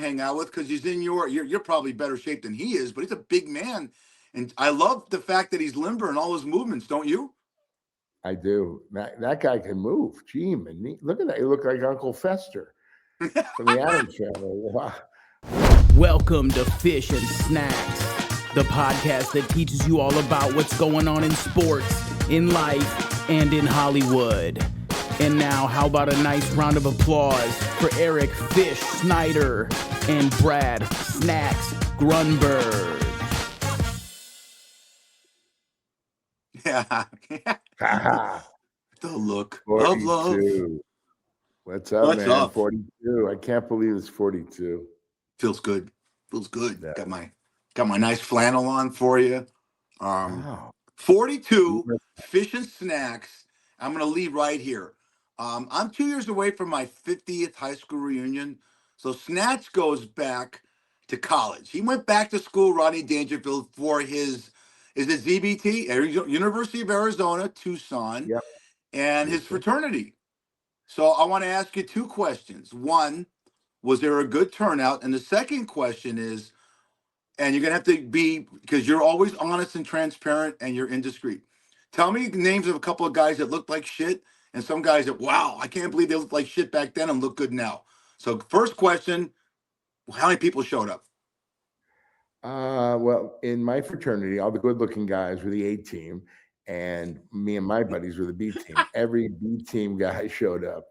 hang out with because he's in you're probably better shape than he is, but he's a big man. And I love the fact that he's limber in all his movements, don't you? I do. That guy can move. Gee, man, look at that. He looked like Uncle Fester from the Addams Family. Wow. Welcome to Fish and Snacks, the podcast that teaches you all about what's going on in sports, in life, and in Hollywood. And now, how about a nice round of applause for Eric Fish Snyder and Brad Snacks Grunberg. Yeah. The look 42. of love. What's up, man? Up? 42. I can't believe it's 42. Feels good. Feels good. Yeah. Got my nice flannel on for you. Wow. 42 Fish and Snacks. I'm going to leave right here. I'm 2 years away from my 50th high school reunion. So Snatch goes back to college. He went back to school, Rodney Dangerfield, for his, is it ZBT? University of Arizona, Tucson, yep. And his fraternity. So I want to ask you two questions. One, was there a good turnout? And the second question is, and you're going to have to be, because you're always honest and transparent and you're indiscreet. Tell me names of a couple of guys that looked like shit and some guys that, wow, I can't believe they looked like shit back then and look good now. So first question, how many people showed up? Well, in my fraternity, all the good-looking guys were the A team, and me and my buddies were the B team. Every B team guy showed up,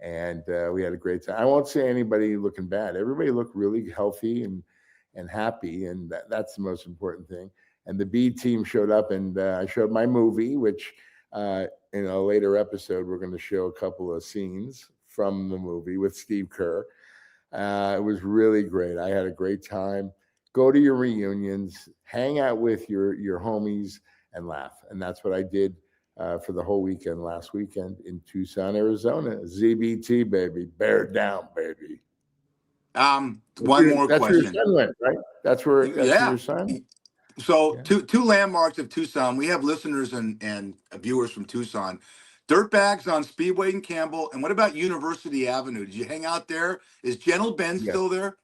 and we had a great time. I won't say anybody looking bad. Everybody looked really healthy and happy, and that's the most important thing. And the B team showed up, and I showed my movie, which in a later episode, we're going to show a couple of scenes from the movie with Steve Kerr. It was really great. I had a great time. Go to your reunions, hang out with your homies, and laugh. And that's what I did for the whole weekend last weekend in Tucson, Arizona. ZBT, baby. Bear down, baby. One more question. That's where your son went, right? That's where your son. So two landmarks of Tucson. We have listeners and viewers from Tucson. Dirtbags on Speedway and Campbell. And what about University Avenue? Did you hang out there? Is Gentle Ben still there?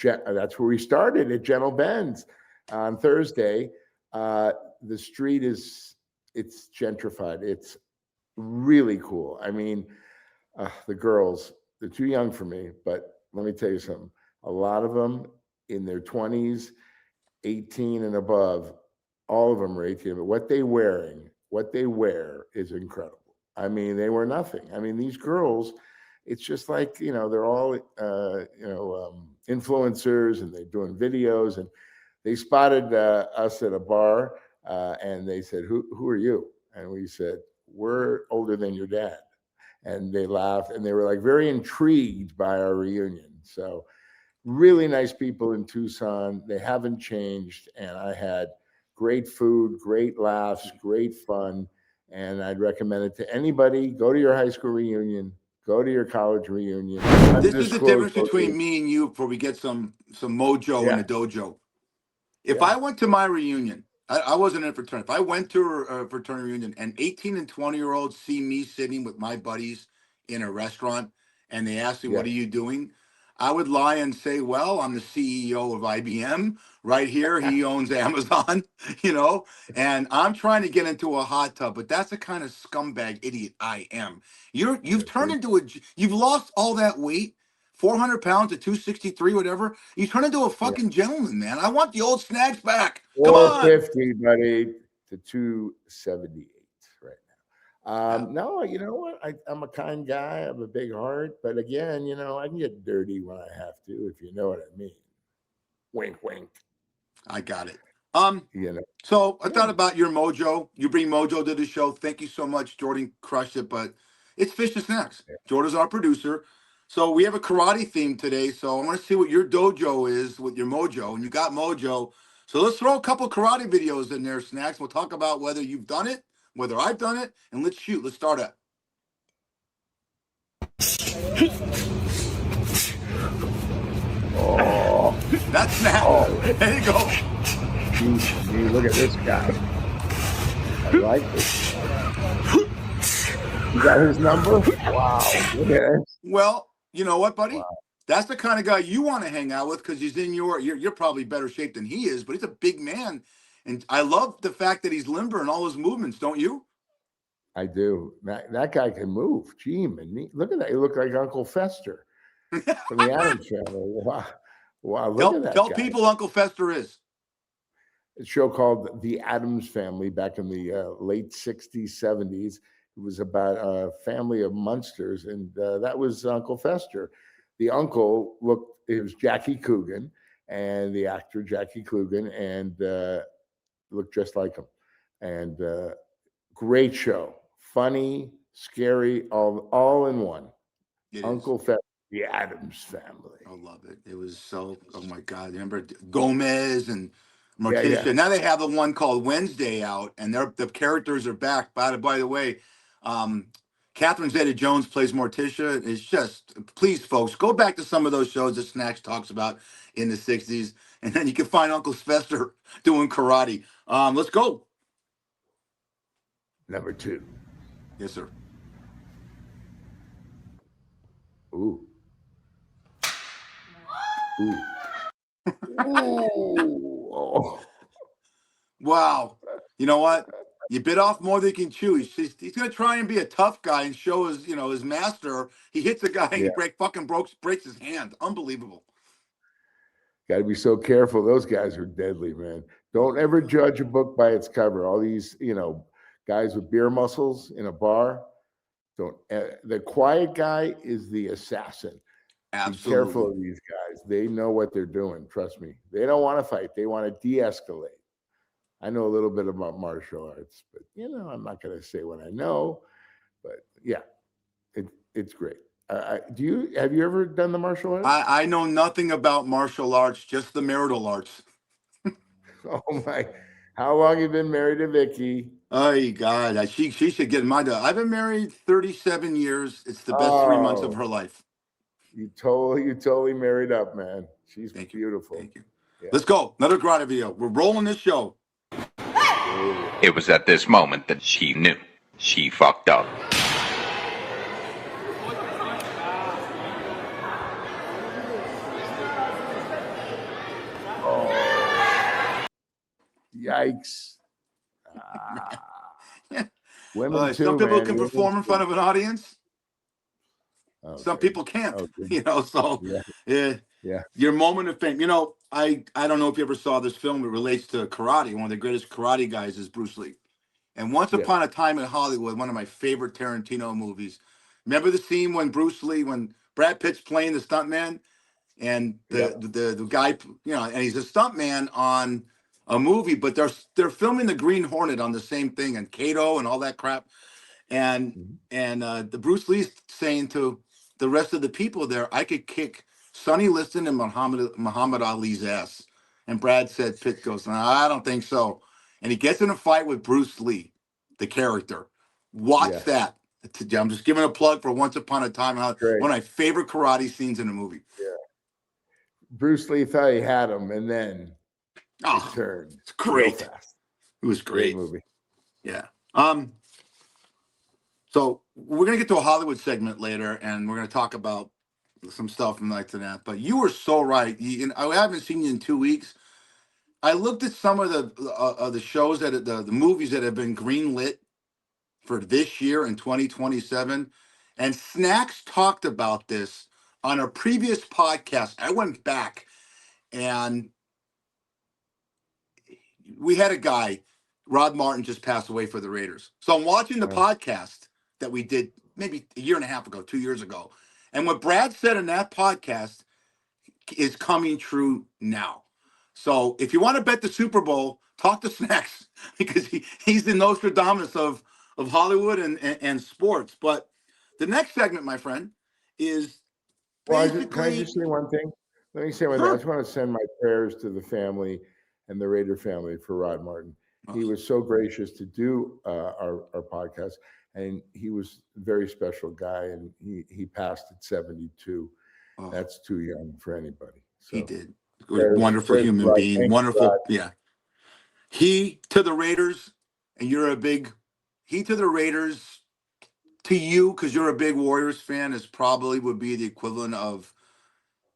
That's where we started, at Gentle Ben's on Thursday. The street it's gentrified. It's really cool. I mean, the girls, they're too young for me, but let me tell you something. A lot of them in their 20s, 18 and above, all of them are 18, but what they wear is incredible. I mean, they wear nothing. I mean, these girls, it's just like, they're all, influencers, and they're doing videos, and they spotted us at a bar, and they said, who are you? And we said, we're older than your dad. And they laughed, and they were like very intrigued by our reunion. So really nice people in Tucson. They haven't changed. And I had great food, great laughs, great fun. And I'd recommend it to anybody. Go to your high school reunion. Go to your college reunion. This is the difference between me and you before we get some mojo in the dojo. If I went to my reunion, I wasn't in a fraternity. If I went to a fraternity reunion and 18 and 20-year-olds see me sitting with my buddies in a restaurant and they ask me, what are you doing? I would lie and say, well, I'm the CEO of IBM right here. He owns Amazon, and I'm trying to get into a hot tub, but that's the kind of scumbag idiot I am. You've turned into you've lost all that weight, 400 pounds to 263, whatever. You turn into a fucking gentleman, man. I want the old snacks back. Come on. 450, buddy, to 278 right now. No, you know what? I'm a kind guy. I have a big heart. But again, I can get dirty when I have to, if you know what I mean. Wink, wink. I got it. So I thought about your mojo. You bring mojo to the show. Thank you so much. Jordan crushed it, but it's Fish and Snacks. Yeah. Jordan's our producer. So we have a karate theme today. So I want to see what your dojo is with your mojo. And you got mojo. So let's throw a couple karate videos in there, Snacks. We'll talk about whether you've done it, whether I've done it, and let's shoot. Let's start up. Oh, that's Snacks. Oh. There you go. You look at this guy. I like this. You got his number? Wow. Look at it. Well, you know what, buddy? Wow. That's the kind of guy you want to hang out with because he's in you're probably better shape than he is, but he's a big man. And I love the fact that he's limber in all his movements, don't you? I do. That guy can move. Gee, man, look at that. He looked like Uncle Fester from the Addams Family. Wow, wow! Look at that Tell guy. people Uncle Fester is. A show called The Addams Family back in the late 60s, 70s. It was about a family of Munsters, and that was Uncle Fester. The uncle it was Jackie Coogan, and the actor Jackie Coogan, and looked just like him. And great show. Funny, scary, all in one. Uncle Fester, The Addams Family. I love it. It was so, oh my God. Remember Gomez and Morticia? Yeah. Now they have the one called Wednesday out, and the characters are back. By the way, Catherine Zeta-Jones plays Morticia. It's just, please, folks, go back to some of those shows that Snacks talks about in the 60s, and then you can find Uncle Fester doing karate. Let's go. Number 2. Yes, sir. Ooh. Ooh. Ooh. Oh. Wow. You know what? You bit off more than you can chew. He's going to try and be a tough guy and show his master. He hits a guy and he breaks his hand. Unbelievable. Got to be so careful. Those guys are deadly, man. Don't ever judge a book by its cover. All these, guys with beer muscles in a bar. Don't. The quiet guy is the assassin. Absolutely. Be careful of these guys. They know what they're doing. Trust me. They don't want to fight. They want to de-escalate. I know a little bit about martial arts, but I'm not going to say what I know. But yeah, it's great. Have you ever done the martial arts? I know nothing about martial arts, just the marital arts. Oh my! How long have you been married to Vicky? Oh God, she should get in my. I've been married 37 years. It's the best 3 months of her life. You totally married up, man. She's beautiful. Thank you. Yeah. Let's go. Another karate video. We're rolling this show. It was at this moment that she knew she fucked up. Oh. Yikes. Women too, some people man. can perform in front of an audience. Okay. Some people can't. Okay. So yeah. Your moment of fame. I don't know if you ever saw this film. It relates to karate. One of the greatest karate guys is Bruce Lee. And Once Upon a Time in Hollywood, one of my favorite Tarantino movies. Remember the scene when Brad Pitt's playing the stuntman, and the guy, and he's a stuntman on a movie, but they're filming the Green Hornet on the same thing, and Kato and all that crap. And the Bruce Lee's saying to the rest of the people there, I could kick Sonny Liston and Muhammad Ali's ass. And Pitt goes, no, I don't think so. And he gets in a fight with Bruce Lee, the character. Watch that. I'm just giving a plug for Once Upon a Time. One of my favorite karate scenes in a movie. Yeah. Bruce Lee thought he had him, and then it turned. It's great. Real fast. It was great. Movie. Yeah. So we're gonna get to a Hollywood segment later, and we're gonna talk about some stuff from like that. But you were so right. I haven't seen you in 2 weeks. I looked at some of the shows the movies that have been greenlit for this year in 2027, and Snacks talked about this on a previous podcast. I went back, and we had a guy, Rod Martin, just passed away for the Raiders. So I'm watching the podcast that we did maybe a year and a half ago, 2 years ago, and what Brad said in that podcast is coming true now. So if you want to bet the Super Bowl, talk to Snacks, because he's the Nostradamus of Hollywood and sports. But the next segment, my friend, is basically... Can I just say one thing? Let me say one thing. I just want to send my prayers to the family and the Raider family for Rod Martin. He was so gracious to do our podcast, and he was a very special guy, and he passed at 72. That's too young for anybody. So, he did. Wonderful human being. Wonderful. God. Yeah. He to the Raiders, and you're a big... He to the Raiders, to you, because you're a big Warriors fan, is probably would be the equivalent of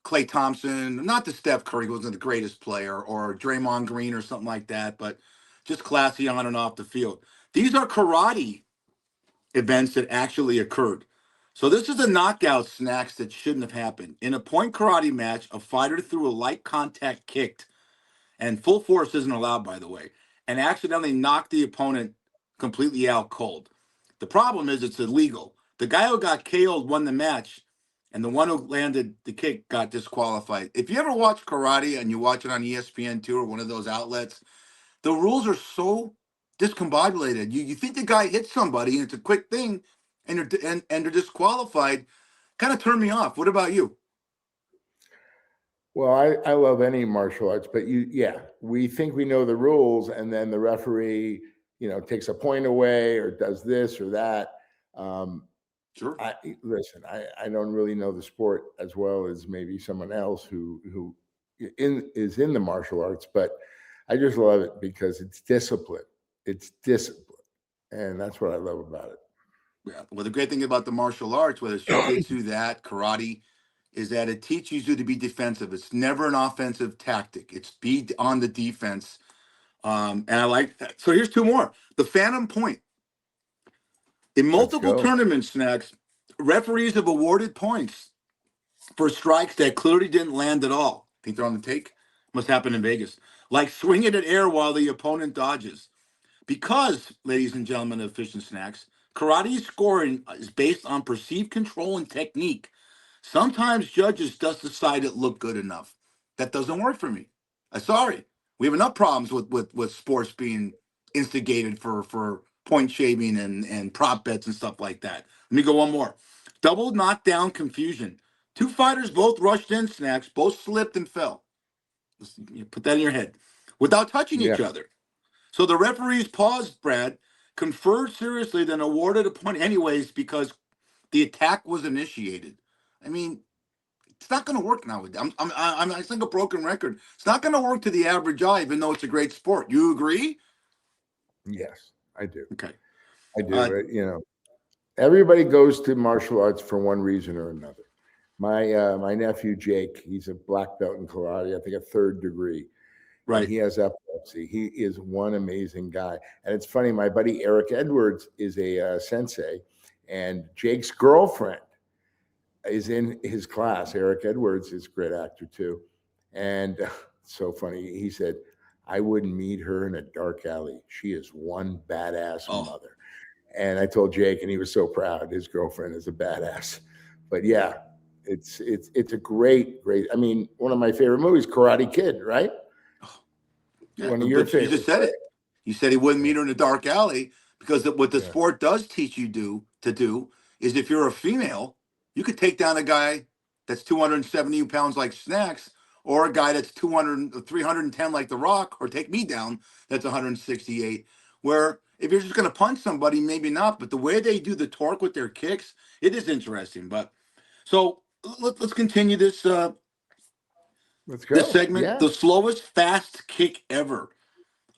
Klay Thompson, not the Steph Curry, who wasn't the greatest player, or Draymond Green or something like that, but just classy on and off the field. These are karate events that actually occurred. So this is the knockout snacks that shouldn't have happened. In a point karate match, a fighter threw a light contact kick, and full force isn't allowed, by the way, and accidentally knocked the opponent completely out cold. The problem is it's illegal. The guy who got KO'd won the match, and the one who landed the kick got disqualified. If you ever watch karate and you watch it on ESPN2 or one of those outlets, the rules are so discombobulated. You think the guy hit somebody and it's a quick thing, and they're disqualified. Kind of turned me off. What about you? Well, I love any martial arts, but we think we know the rules, and then the referee, takes a point away or does this or that. Sure. I don't really know the sport as well as maybe someone else who is in the martial arts, but I just love it because it's discipline. It's discipline, and that's what I love about it. Yeah. Well, the great thing about the martial arts, whether it's jiu-jitsu, that, karate, is that it teaches you to be defensive. It's never an offensive tactic. It's be on the defense. And I like that. So here's two more. The Phantom Point. In multiple tournaments, Snacks, referees have awarded points for strikes that clearly didn't land at all. Think they're on the take? Must happen in Vegas. Like swinging at air while the opponent dodges. Because, ladies and gentlemen of Fish and Snacks, karate scoring is based on perceived control and technique. Sometimes judges just decide it looked good enough. That doesn't work for me. I'm sorry. We have enough problems with sports being instigated for point shaving and prop bets and stuff like that. Let me go one more. Double knockdown confusion. Two fighters both rushed in, Snacks, both slipped and fell. You put that in your head. Without touching each other. So the referees paused, Brad, conferred seriously, then awarded a point anyways because the attack was initiated. I mean, it's not going to work now. I think a broken record. It's not going to work to the average eye, even though it's a great sport. You agree? Yes, I do. Okay, I do. Everybody goes to martial arts for one reason or another. My nephew Jake, he's a black belt in karate. I think a 3rd degree. Right. He has epilepsy. He is one amazing guy. And it's funny. My buddy Eric Edwards is a sensei, and Jake's girlfriend is in his class. Eric Edwards is a great actor too. And so funny. He said, I wouldn't meet her in a dark alley. She is one badass mother. And I told Jake, and he was so proud. His girlfriend is a badass. But yeah, it's a great. I mean, one of my favorite movies, Karate Kid, right? Yeah, one of your favorites. You just said it. You said he wouldn't meet her in a dark alley because what the sport does teach you to do is if you're a female, you could take down a guy that's 270 pounds like Snacks, or a guy that's 310 like The Rock, or take me down that's 168. Where if you're just going to punch somebody, maybe not. But the way they do the torque with their kicks, it is interesting. But so let's continue this. Let's go. This segment, the slowest fast kick ever.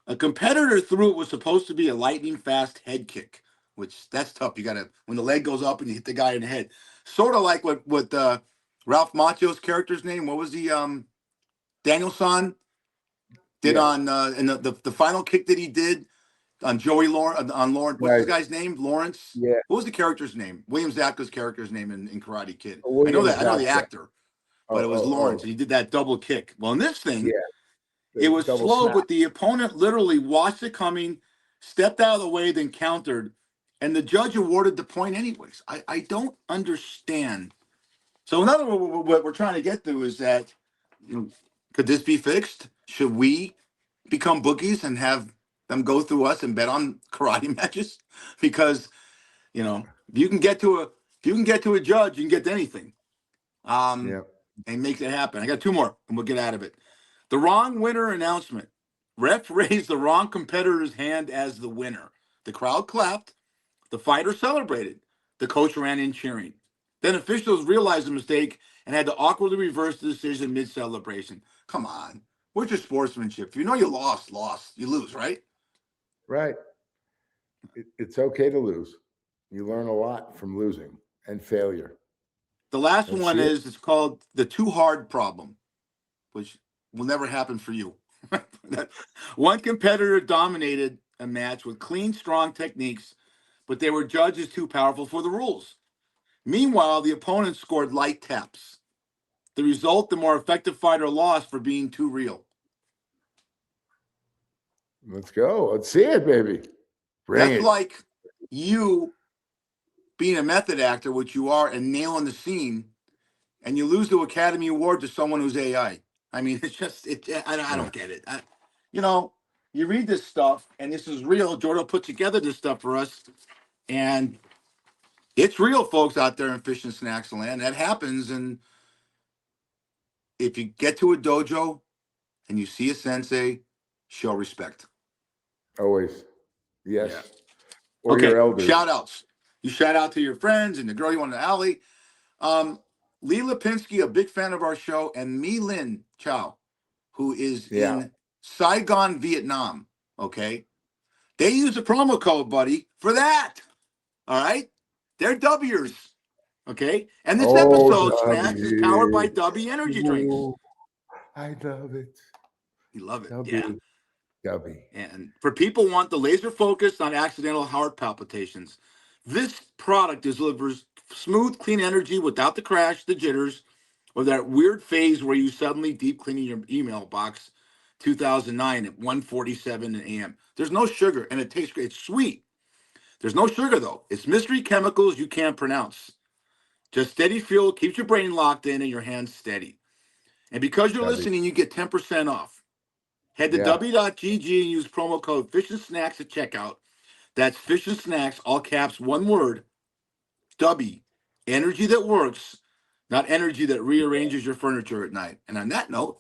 A competitor threw it was supposed to be a lightning fast head kick, which that's tough. You got to, when the leg goes up and you hit the guy in the head. Sort of like what Ralph Macchio's character's name, what was the Danielson did on in the final kick that he did on Joey Lawrence, on Lawrence. What's the guy's name? Lawrence? Yeah. What was the character's name? William Zabka's character's name in Karate Kid. I know that. I know the actor. But it was Lawrence. He did that double kick. Well, in this thing, it was slow, but the opponent literally watched it coming, stepped out of the way, then countered, and the judge awarded the point anyways. I don't understand. So in other words, what we're trying to get to is that, could this be fixed? Should we become bookies and have them go through us and bet on karate matches? Because, if you can get to a judge, you can get to anything. And makes it happen. I got two more, and we'll get out of it. The wrong winner announcement. Ref raised the wrong competitor's hand as the winner. The crowd clapped. The fighter celebrated. The coach ran in cheering. Then officials realized the mistake and had to awkwardly reverse the decision mid-celebration. Come on. Where's your sportsmanship? If you know you lost. You lose, right? Right. It's okay to lose. You learn a lot from losing and failure. The last Let's one see it. is, it's called the too hard problem, which will never happen for you. One competitor dominated a match with clean, strong techniques, but they were judged as too powerful for the rules. Meanwhile, the opponent scored light taps. The result, the more effective fighter lost for being too real. Let's go. Let's see it, baby. Bring That's it. like you being a method actor, which you are, and nailing the scene, and you lose the Academy Award to someone who's AI. I mean, it's just, I don't get it. You read this stuff, and this is real. Jordan put together this stuff for us, and it's real, folks out there in Fish and Snacks land. That happens, and if you get to a dojo and you see a sensei, show respect. Always. Yes. Yeah. Or Okay, your elders. shout outs. You shout out to your friends and the girl you want in the alley. Lee Lipinski, a big fan of our show, and Mi Lin Chow, who is in Saigon, Vietnam. Okay. They use a promo code, buddy, for that. All right. They're W'ers. Okay. And this episode, Snacks, is powered by Dubby Energy Drinks. Ooh, I love it. You love it. Dubby. Yeah. Dubby. And for people who want the laser focus on accidental heart palpitations, this product delivers smooth, clean energy without the crash, the jitters, or that weird phase where you suddenly deep cleaning your email box 2009 at 1:47 a.m. There's no sugar, and it tastes great. It's sweet. There's no sugar, though. It's mystery chemicals you can't pronounce. Just steady fuel keeps your brain locked in and your hands steady. And because you're listening, you get 10% off. Head to w.gg and use promo code Fish and Snacks at checkout. That's Fish and Snacks, all caps, one word. Dubby. Energy that works, not energy that rearranges your furniture at night. And on that note,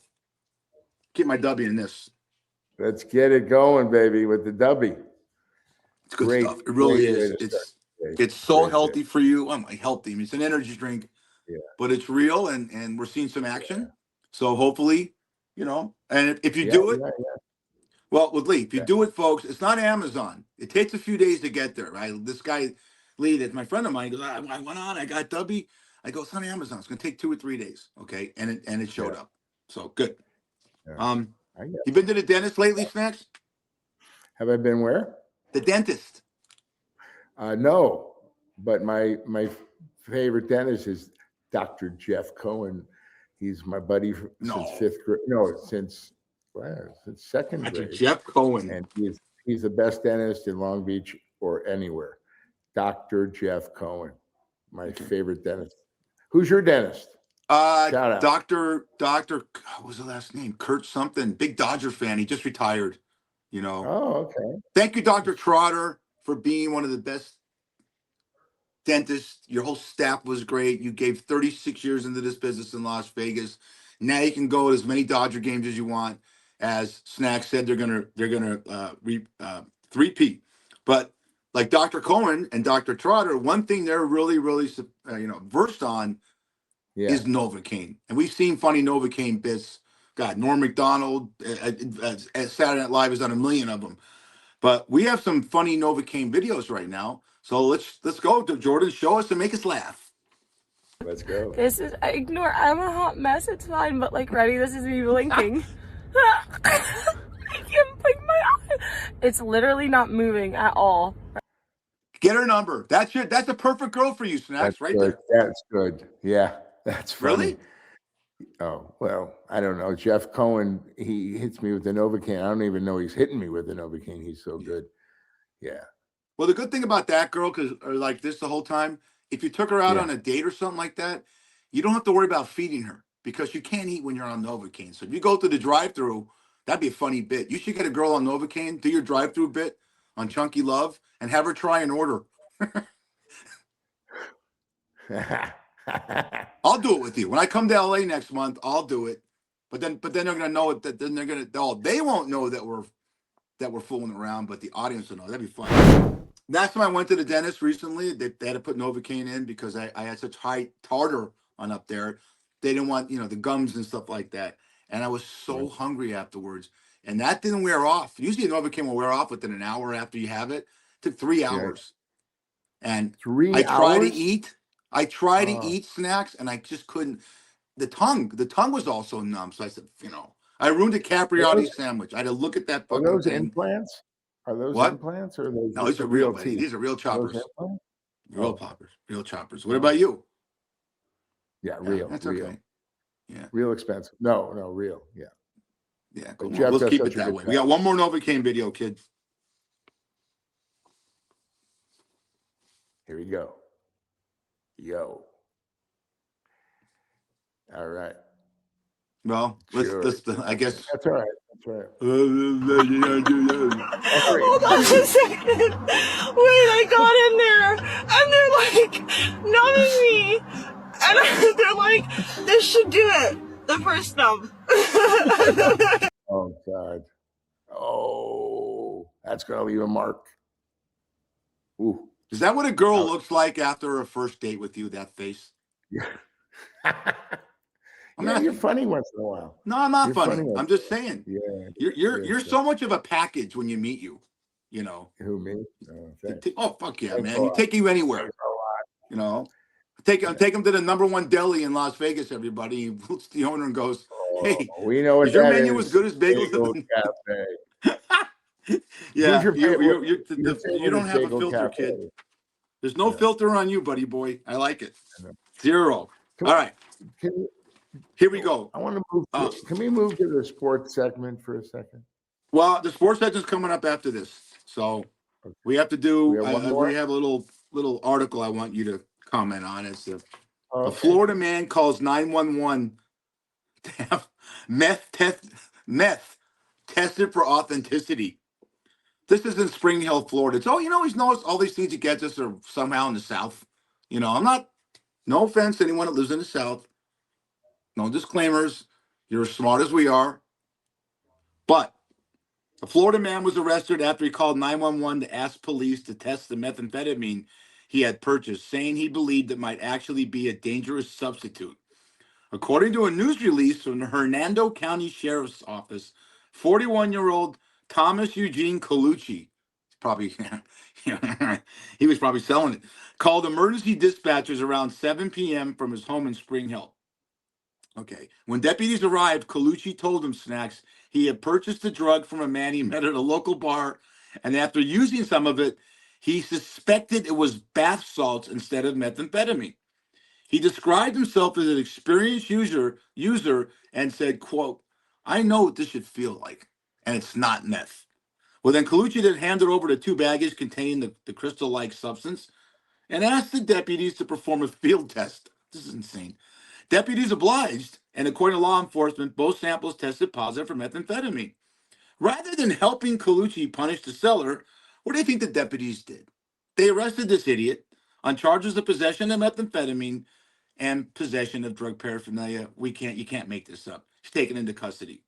keep my Dubby in this. Let's get it going, baby, with the Dubby. It's good stuff. It really is. It's so healthy for you. I'm healthy. I mean, it's an energy drink, but it's real, and we're seeing some action. So hopefully, and if you do it, well, with Lee, if you do it, folks, it's not Amazon. It takes a few days to get there, right? This guy, Lee, that's my friend of mine, he goes, I went on, I got Dubby. I go, it's on Amazon. It's going to take 2 or 3 days. Okay. And it showed up. So good. You been to the dentist lately, Snacks? Have I been where? The dentist. No, but my favorite dentist is Dr. Jeff Cohen. He's my buddy since fifth grade. No, since second grade. Dr. Jeff Cohen. And he's the best dentist in Long Beach or anywhere. Dr. Jeff Cohen, my favorite dentist. Who's your dentist? Shout out. Doctor, what was the last name? Kurt something. Big Dodger fan. He just retired. Oh, okay. Thank you, Dr. Trotter, for being one of the best dentists. Your whole staff was great. You gave 36 years into this business in Las Vegas. Now you can go to as many Dodger games as you want. As Snack said, they're gonna repeat. But like Dr. Cohen and Dr. Trotter, one thing they're really versed on is Novocaine, and we've seen funny Novocaine bits. God, Norm Macdonald at Saturday Night Live has done a million of them. But we have some funny Novocaine videos right now. So let's go to Jordan, show us and make us laugh. Let's go. Ignore, I'm a hot mess, it's fine, but ready, this is me blinking. I can't blink my eye. It's literally not moving at all. Get her number. That's a perfect girl for you, Snacks, there. That's good. Yeah, that's funny. Really? Oh, well, I don't know. Jeff Cohen, he hits me with the Novocaine. I don't even know he's hitting me with the Novocaine. He's so good. Yeah. Well, the good thing about that girl, like this the whole time, if you took her out on a date or something like that, you don't have to worry about feeding her because you can't eat when you're on Novocaine. So if you go to the drive-thru, that'd be a funny bit. You should get a girl on Novocaine, do your drive-thru bit on Chunky Love, and have her try and order. I'll do it with you. When I come to LA next month, I'll do it. But then they're gonna know it. Then they're gonna. They won't know that we're fooling around, but the audience will know. That'd be fun. Last time I went to the dentist recently, they had to put Novocaine in because I had such high tartar on up there. They didn't want the gums and stuff like that, and I was so hungry afterwards, and that didn't wear off. Usually Novocaine will wear off within an hour after you have it. It took 3 hours, and 3 I hours? try to eat. I tried to eat snacks and I just couldn't. The tongue was also numb. So I said, I ruined a Capriati sandwich. I had to look at that Are fucking those thing. implants? Are those What? implants or are those No, just these are the real, real buddy. teeth? These are real choppers. Real Oh. poppers. Real choppers. What about you? Yeah, real. That's real. okay. Yeah. Real expensive. No, real. Yeah. Yeah. But Cool. Let's keep it that way. We got one more Novocaine video, kid. Here we go. Yo. All right. Well, let's I guess. That's all right. That's all right. Hold on a second. Wait, I got in there and they're like numbing me. And they're like, this should do it. The first numb. Oh, God. Oh, that's going to leave a mark. Ooh. Is that what a girl looks like after a first date with you, that face? Yeah. You're funny once in a while. No, I'm not funny. I'm just saying. Yeah. You're so much of a package when you meet you. Who, me? Oh, fuck yeah, man. You take you anywhere. Take him to the number 1 deli in Las Vegas, everybody. He looks at the owner and goes, hey, we know what is your menu as good as Bagel Cafe? Yeah, you don't have a filter, kid. There's no filter on you, buddy boy. I like it. 0. All right. Here we go. I want to move. Can we move to the sports segment for a second? Well, the sports segment's coming up after this. So we have to do, we have a little article I want you to comment on. It's a Florida man calls 911 to have meth tested for authenticity. This is in Spring Hill, Florida. It's, he's noticed all these things he gets us are somehow in the South. No offense to anyone that lives in the South. No disclaimers. You're as smart as we are. But a Florida man was arrested after he called 911 to ask police to test the methamphetamine he had purchased, saying he believed it might actually be a dangerous substitute. According to a news release from the Hernando County Sheriff's Office, 41-year-old Thomas Eugene Colucci, he was probably selling it, called emergency dispatchers around 7 p.m. from his home in Spring Hill. Okay. When deputies arrived, Colucci told them, Snacks, he had purchased the drug from a man he met at a local bar, and after using some of it, he suspected it was bath salts instead of methamphetamine. He described himself as an experienced user and said, quote, I know what this should feel like, and it's not meth. Well, then Colucci then handed over the 2 baggies containing the crystal-like substance and asked the deputies to perform a field test. This is insane. Deputies obliged, and according to law enforcement, both samples tested positive for methamphetamine. Rather than helping Colucci punish the seller, what do you think the deputies did? They arrested this idiot on charges of possession of methamphetamine and possession of drug paraphernalia. You can't make this up. He's taken into custody.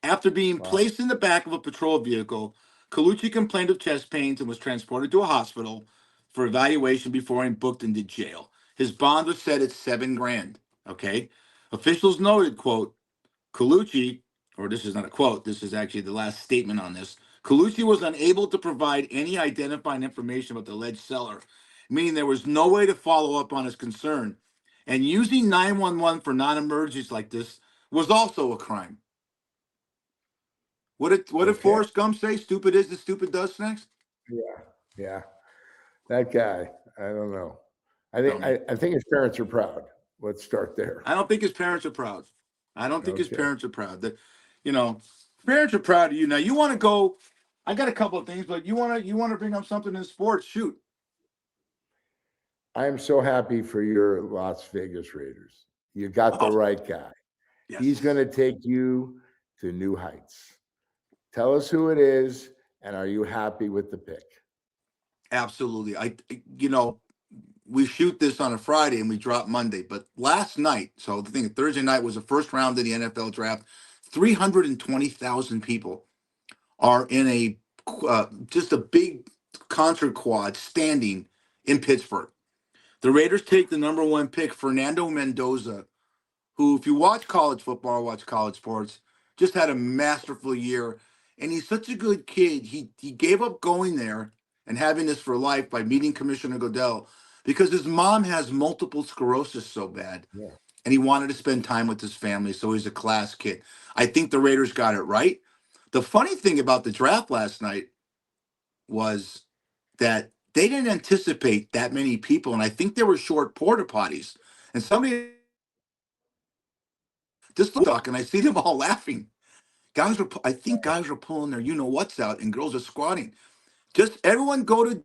After being placed in the back of a patrol vehicle, Colucci complained of chest pains and was transported to a hospital for evaluation before being booked into jail. His bond was set at $7,000. Okay. Officials noted, quote, Colucci, or this is not a quote, this is actually the last statement on this. Colucci was unable to provide any identifying information about the alleged seller, meaning there was no way to follow up on his concern. And using 911 for non-emergencies like this was also a crime. What did Forrest Gump say? Stupid is as stupid does, Snacks? Yeah. That guy, I don't know. I think his parents are proud. Let's start there. I don't think his parents are proud. His parents are proud. Parents are proud of you. Now you want to go. I got a couple of things, but you want to bring up something in sports? Shoot. I am so happy for your Las Vegas Raiders. You got the right guy. Yes. He's going to take you to new heights. Tell us who it is, and are you happy with the pick? Absolutely. We shoot this on a Friday and we drop Monday, but last night, so the thing, Thursday night was the first round of the NFL draft. 320,000 people are in just a big concert quad standing in Pittsburgh. The Raiders take the number 1 pick, Fernando Mendoza, who, if you watch college football, watch college sports, just had a masterful year. And he's such a good kid. He gave up going there and having this for life by meeting Commissioner Goodell because his mom has multiple sclerosis so bad, Yeah. and he wanted to spend time with his family, so he's a class kid. I think the Raiders got it right. The funny thing about the draft last night was that they didn't anticipate that many people, and I think they were short porta potties. And somebody just looked, and I see them all laughing. I think guys are pulling their you know what's out, and girls are squatting. Just everyone go to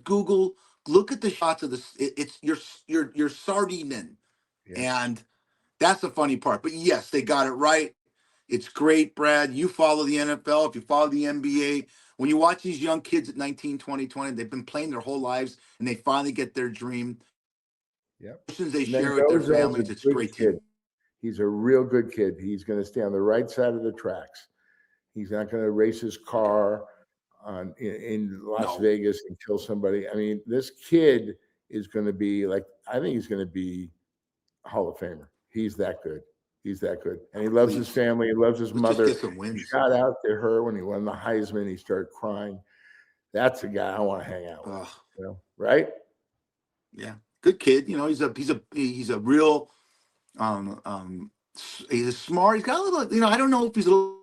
Google, look at the shots of this. It's you're sardining, Yeah. and that's the funny part. But yes, they got it right. It's great, Brad. You follow the NFL. If you follow the NBA, when you watch these young kids at 19, 20, 20, they've been playing their whole lives, and they finally get their dream. Yep. Since they And then share with their Goza's a families, it's good great kid. too. He's a real good kid. He's going to stay on the right side of the tracks. He's not going to race his car in Las No. Vegas and kill somebody. I mean, this kid is going to be like, I think he's going to be a Hall of Famer. He's that good. He's that good. And he loves his Please. family. He loves his Let's mother. just get some wins. Shout out to her when he won the Heisman. He started crying. That's a guy I want to hang out with. Ugh. You know, right? Yeah, good kid. You know, he's a real he's smart. He's got a little. You know, I don't know if he's a little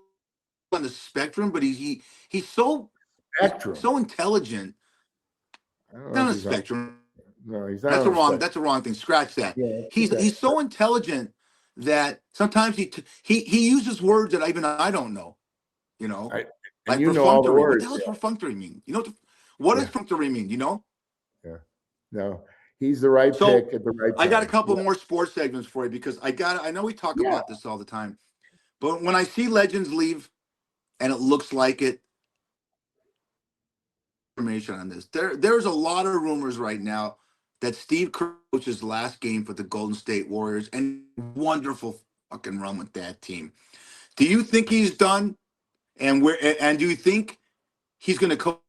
on the spectrum, but he's so Spectrum. so intelligent. I don't know Not on if the he's on. spectrum. No, he's not on the spectrum. That's a wrong thing. Scratch that. Yeah, He's so intelligent that sometimes he uses words that even I don't know. You know, And like you know all the perfunctory. What words. the hell does perfunctory mean? You know what does perfunctory mean? You know? Yeah. No, he's the right So pick at the right time. I got a couple more sports segments for you because I know we talk about this all the time, but when I see legends leave and it looks like it, information on this. There's a lot of rumors right now that Steve Kerr coaches last game for the Golden State Warriors and wonderful fucking run with that team. Do you think he's done? And do you think he's going to coach?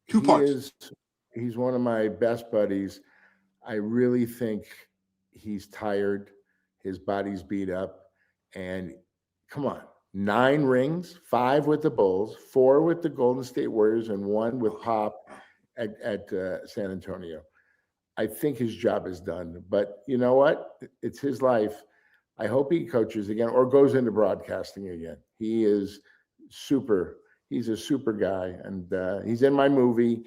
Two parts. He's one of my best buddies. I really think he's tired. His body's beat up. And come on, 9 rings, 5 with the Bulls, 4 with the Golden State Warriors, and 1 with Pop at San Antonio. I think his job is done. But you know what? It's his life. I hope he coaches again or goes into broadcasting again. He is super. He's a super guy, and he's in my movie.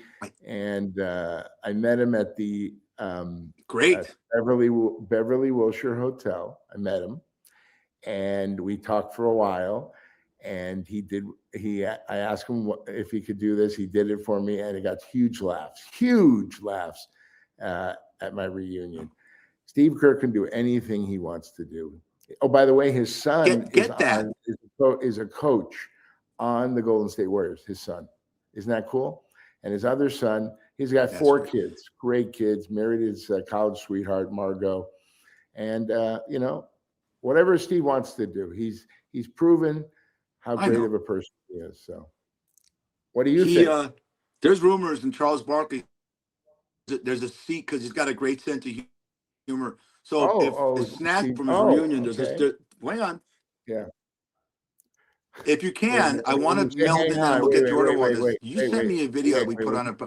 And I met him at the Beverly Wilshire Hotel. I met him, and we talked for a while. And I asked him if he could do this. He did it for me, and he got huge laughs at my reunion. Steve Kerr can do anything he wants to do. Oh, by the way, his son is a coach on the Golden State Warriors. His son, isn't that cool? And his other son, he's got 4 kids, great kids, married his college sweetheart Margot, and you know, whatever Steve wants to do, he's proven how great of a person he is. So, what do you think? There's rumors in Charles Barkley. There's a seat because he's got a great sense of humor. So if the snack from his reunion, there's this. Hang on. Yeah. If you can, I want to meld in and we'll get Jordan on this. You sent me a video we put on it.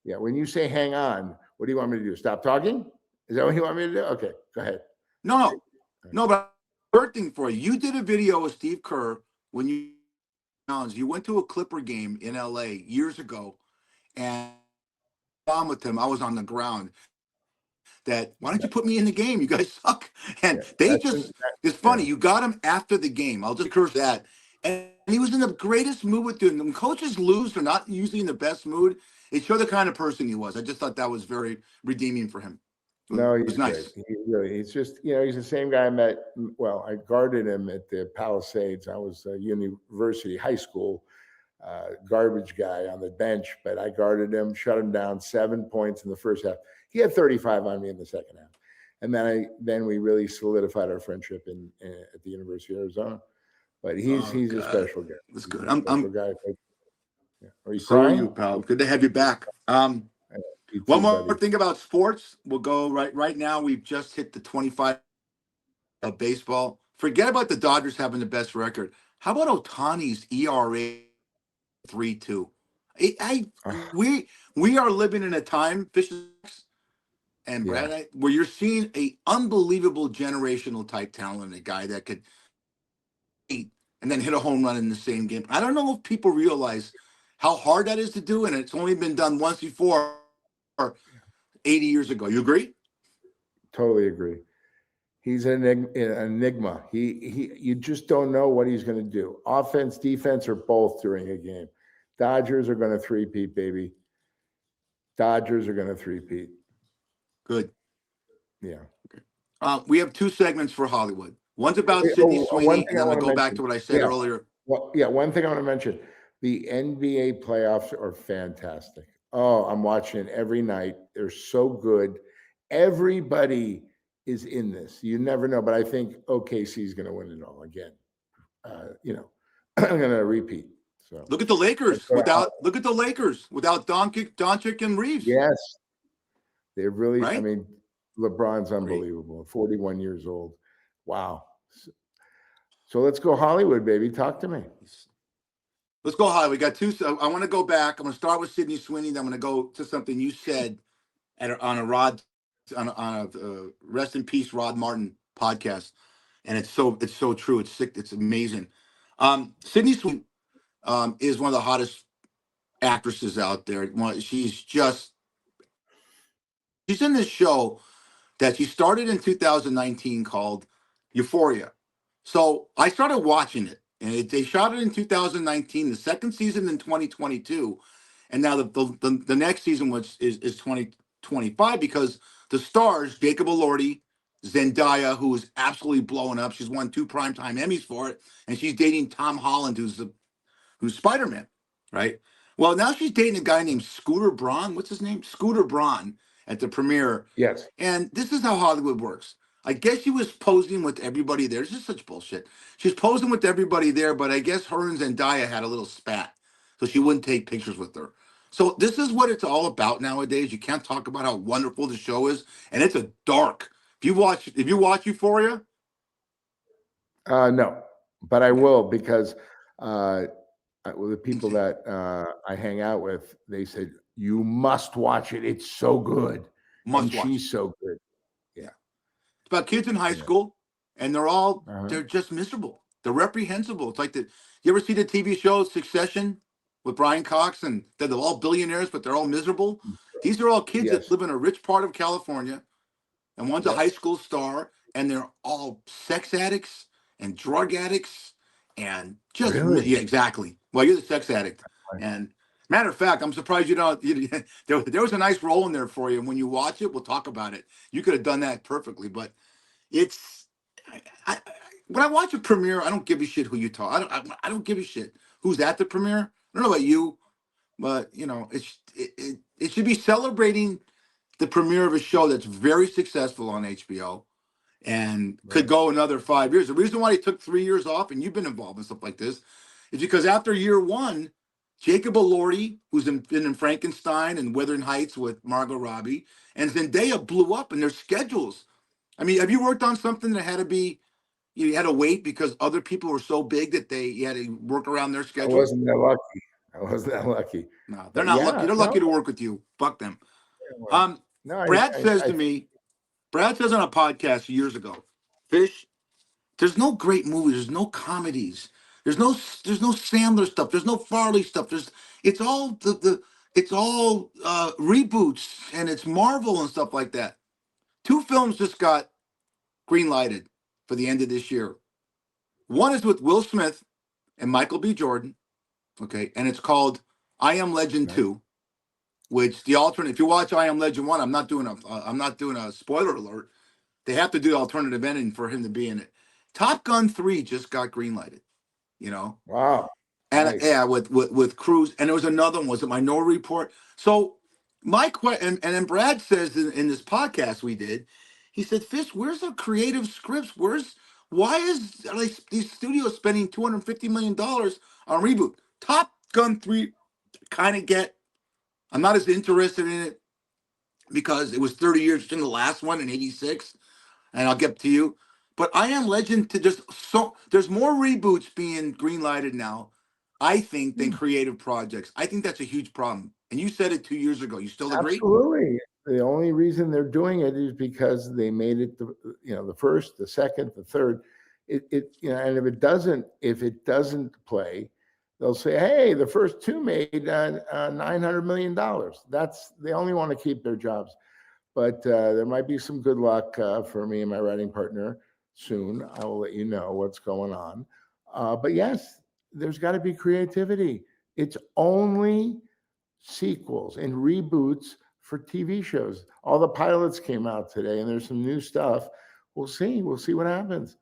Yeah, when you say hang on, what do you want me to do? Stop talking? Is that what you want me to do? Okay, go ahead. No, but third thing for you. You did a video with Steve Kerr when you went to a Clipper game in LA years ago, and I'm with him. I was on the ground. That why don't you put me in the game? You guys suck. And it's funny. You got him after the game. I'll just curse that. And he was in the greatest mood with them. When coaches lose, they're not usually in the best mood. It showed the kind of person he was. I just thought that was very redeeming for him. No, he's nice. He's just, he's the same guy I met. Well, I guarded him at the Palisades. I was a university, high school garbage guy on the bench, but I guarded him, shut him down, 7 points in the first half. He had 35 on me in the second half. And then we really solidified our friendship at the University of Arizona. But he's a special guy. That's good. I'm guy. Yeah. Are you so crying? Are you, pal? Good to have you back. One more thing about sports. We'll go right now. We've just hit the 25 of baseball. Forget about the Dodgers having the best record. How about Ohtani's ERA 3.2? We are living in a time, Fish and Brad, where you're seeing a unbelievable generational type talent, a guy that could eat and then hit a home run in the same game. I don't know if people realize how hard that is to do, and it's only been done once before 80 years ago. You agree? Totally agree. He's an enigma. You just don't know what he's going to do. Offense, defense, or both during a game. Dodgers are going to three-peat, baby. Dodgers are going to three-peat. Good. Yeah. We have two segments for Hollywood. One's about Sydney Sweeney, and then we'll go back to what I said earlier. Well, one thing I want to mention. The NBA playoffs are fantastic. Oh, I'm watching it every night. They're so good. Everybody is in this. You never know, but I think OKC is going to win it all again. I'm going to repeat. So look at the Lakers without Doncic and Reeves. Yes, they're really. Right? I mean, LeBron's unbelievable. 41 years old. Wow. So let's go Hollywood, baby. Talk to me. Let's go Hollywood. We got two. So I want to go back. I'm going to start with Sydney Sweeney. Then I'm going to go to something you said on a Rest in Peace Rod Martin podcast, and it's so true. It's sick. It's amazing. Sydney Sweeney is one of the hottest actresses out there. She's in this show that she started in 2019 called Euphoria. So I started watching it, and they shot it in 2019, the second season in 2022, and now the next season is 2025, because the stars, Jacob Elordi, Zendaya, who is absolutely blowing up. She's won 2 Primetime Emmys for it, and she's dating Tom Holland, who's Spider-Man, right? Well, now she's dating a guy named Scooter Braun. What's his name? Scooter Braun at the premiere. Yes. And this is how Hollywood works. I guess she was posing with everybody there. It's just such bullshit. She's posing with everybody there, but I guess her and Zendaya had a little spat, so she wouldn't take pictures with her. So this is what it's all about nowadays. You can't talk about how wonderful the show is, and it's a dark. If you watch Euphoria, no, but I will, because the people that I hang out with, they said you must watch it. It's so good. She's so good. Yeah, it's about kids in high school, and they're just miserable. They're reprehensible. It's like you ever see the TV show Succession with Brian Cox, and they're all billionaires, but they're all miserable. These are all kids that live in a rich part of California, and one's a high school star, and they're all sex addicts and drug addicts, and just yeah, exactly. Well, you're the sex addict, and matter of fact, I'm surprised you don't. There was a nice role in there for you, and when you watch it, we'll talk about it. You could have done that perfectly, but it's. When I watch a premiere, I don't give a shit who you talk. I don't give a shit who's at the premiere. I don't know about you, but it should be celebrating the premiere of a show that's very successful on HBO and could go another 5 years. The reason why he took 3 years off, and you've been involved in stuff like this, is because after year one, Jacob Elordi, who's been in Frankenstein and Wuthering Heights with Margot Robbie, and Zendaya blew up in their schedules. I mean, have you worked on something that had to be, you had to wait because other people were so big that you had to work around their schedule? I wasn't that lucky. No, they're not lucky. They're lucky to work with you. Fuck them. Brad says to me, Brad says on a podcast years ago, Fish, there's no great movies. There's no comedies. There's no Sandler stuff. There's no Farley stuff. It's all reboots, and it's Marvel and stuff like that. 2 films just got green lighted for the end of this year. One is with Will Smith and Michael B. Jordan, okay, and it's called I Am Legend 2, which the alternate. If you watch I Am Legend 1, I'm not doing a spoiler alert. They have to do alternative ending for him to be in it. Top Gun 3 just got green lighted, Wow. And nice. with Cruise, and there was another one. Was it Minority Report? So my question, and then Brad says in this podcast we did, he said, "Fish, where's the creative scripts? Why is these studios spending $250 million on reboot?" Top Gun 3 kind of get. I'm not as interested in it because it was 30 years since the last one in '86, and I'll get to you. But I Am Legend there's more reboots being greenlighted now I think, than creative projects. I think that's a huge problem. And you said it 2 years ago. You still agree? Absolutely. The only reason they're doing it is because they made it the first, the second, the third. And if it doesn't play, they'll say, hey, the first two made $900 million. They only want to keep their jobs. But there might be some good luck for me and my writing partner soon. I will let you know what's going on. But yes, there's got to be creativity. It's only sequels and reboots for TV shows. All the pilots came out today, and there's some new stuff. We'll see what happens.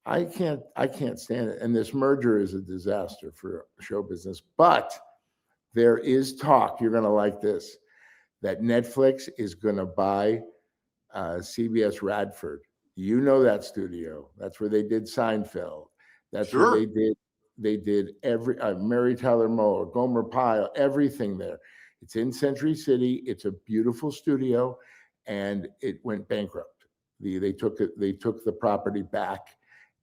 I can't stand it. And this merger is a disaster for show business. But there is talk, you're going to like this, that Netflix is going to buy CBS Radford. You know that studio. That's where they did Seinfeld. That's where they did every Mary Tyler Moore, Gomer Pyle, everything there. It's in Century City. It's a beautiful studio, and it went bankrupt. They took the property back,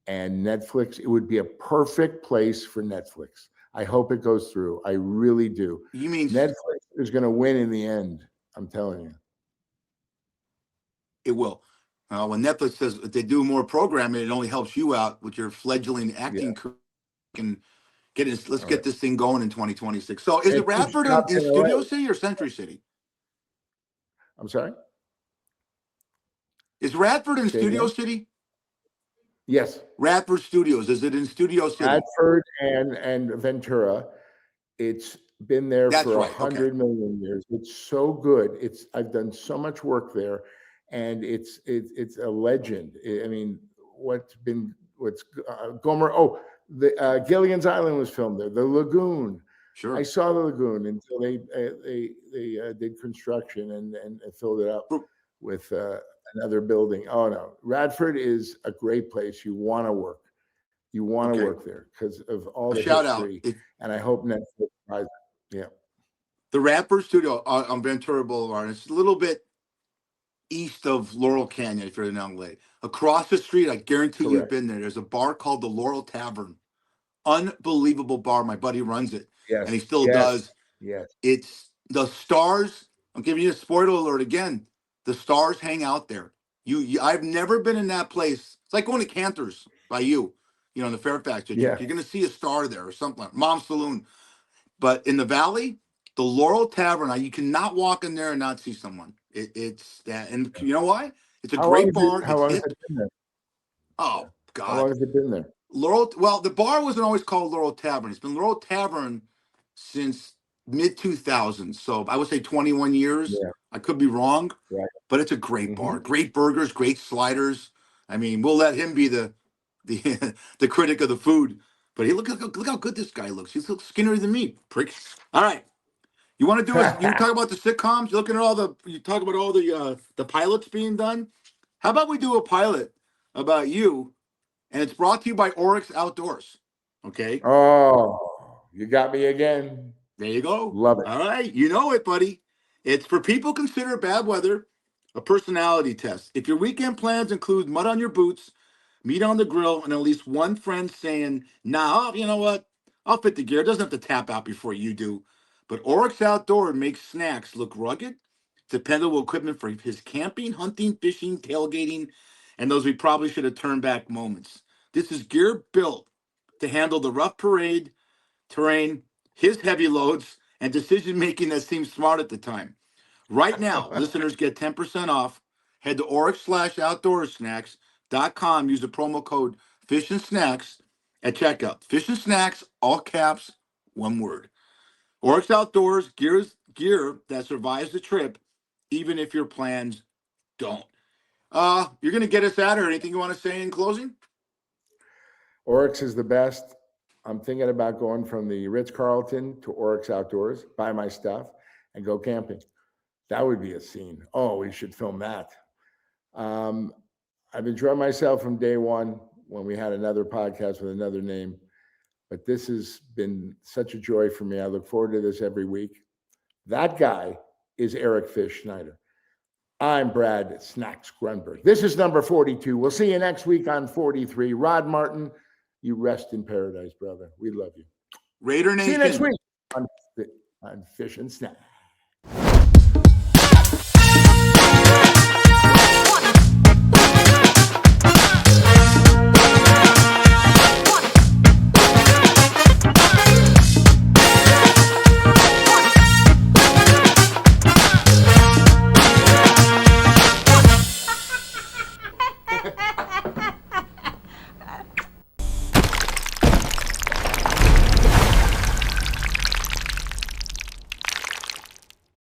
and Netflix. It would be a perfect place for Netflix. I hope it goes through. I really do. You mean Netflix is going to win in the end? I'm telling you. It will. When Netflix says if they do more programming, it only helps you out with your fledgling acting career. And let's get this thing going in 2026. So is it Radford in Studio City or Century City? I'm sorry? Is Radford in Studio City? Yes. Radford Studios. Is it in Studio City? Radford and Ventura. It's been there for 100 million years. It's so good. I've done so much work there, and it's a legend. I mean, what's Gomer? Oh, the Gilligan's Island was filmed there. The Lagoon. Sure. I saw the Lagoon until they did construction and filled it up with another building. Oh no, Radford is a great place. You want to work. You want to work there because of all the history. And I hope Netflix buys it. Yeah. The Radford Studio on Ventura Boulevard. It's a little bit east of Laurel Canyon, if you're in LA. Across the street, I guarantee you've been there. There's a bar called the Laurel Tavern. Unbelievable bar. My buddy runs it. Yes. And he still does. Yes. It's the stars. I'm giving you a spoiler alert again. The stars hang out there. I've never been in that place. It's like going to Cantor's by you, in the Fairfax district. Yeah. You're going to see a star there or something like Mom's Saloon. But in the Valley, the Laurel Tavern, you cannot walk in there and not see someone. It's that. And you know why? It's a great bar. How long has it been there? Oh, God. How long has it been there? The bar wasn't always called Laurel Tavern. It's been Laurel Tavern since mid-2000s. So I would say 21 years. Yeah. I could be wrong, but it's a great bar. Great burgers, great sliders. I mean, we'll let him be the critic of the food. But look how good this guy looks. He looks skinnier than me, prick. All right. You want to do you talk about the sitcoms? You're looking at you talk about all the pilots being done. How about we do a pilot about you? And it's brought to you by Orex Outdoors. Okay. Oh, you got me again. There you go. Love it. All right. You know it, buddy. It's for people consider bad weather a personality test. If your weekend plans include mud on your boots, meat on the grill, and at least one friend saying, nah, you know what? I'll fit the gear. It doesn't have to tap out before you do. But Orex Outdoor makes snacks look rugged, dependable equipment for his camping, hunting, fishing, tailgating, and those we probably should have turned back moments. This is gear built to handle the rough terrain, his heavy loads, and decision-making that seems smart at the time. Right now, listeners get 10% off. Head to oryx/outdoorsnacks.com. Use the promo code Fish and Snacks at checkout. Fish and Snacks, all caps, one word. Orex Outdoors, gear that survives the trip, even if your plans don't. You're going to get us out, or anything you want to say in closing? Orex is the best. I'm thinking about going from the Ritz-Carlton to Orex Outdoors, buy my stuff, and go camping. That would be a scene. Oh, we should film that. I've enjoyed myself from day one when we had another podcast with another name, but this has been such a joy for me. I look forward to this every week. That guy is Eric Fish Schneider. I'm Brad Snacks Grunberg. This is number 42. We'll see you next week on 43. Rod Martin, you rest in paradise, brother. We love you. Raider Nation. See you next week on Fish and Snacks.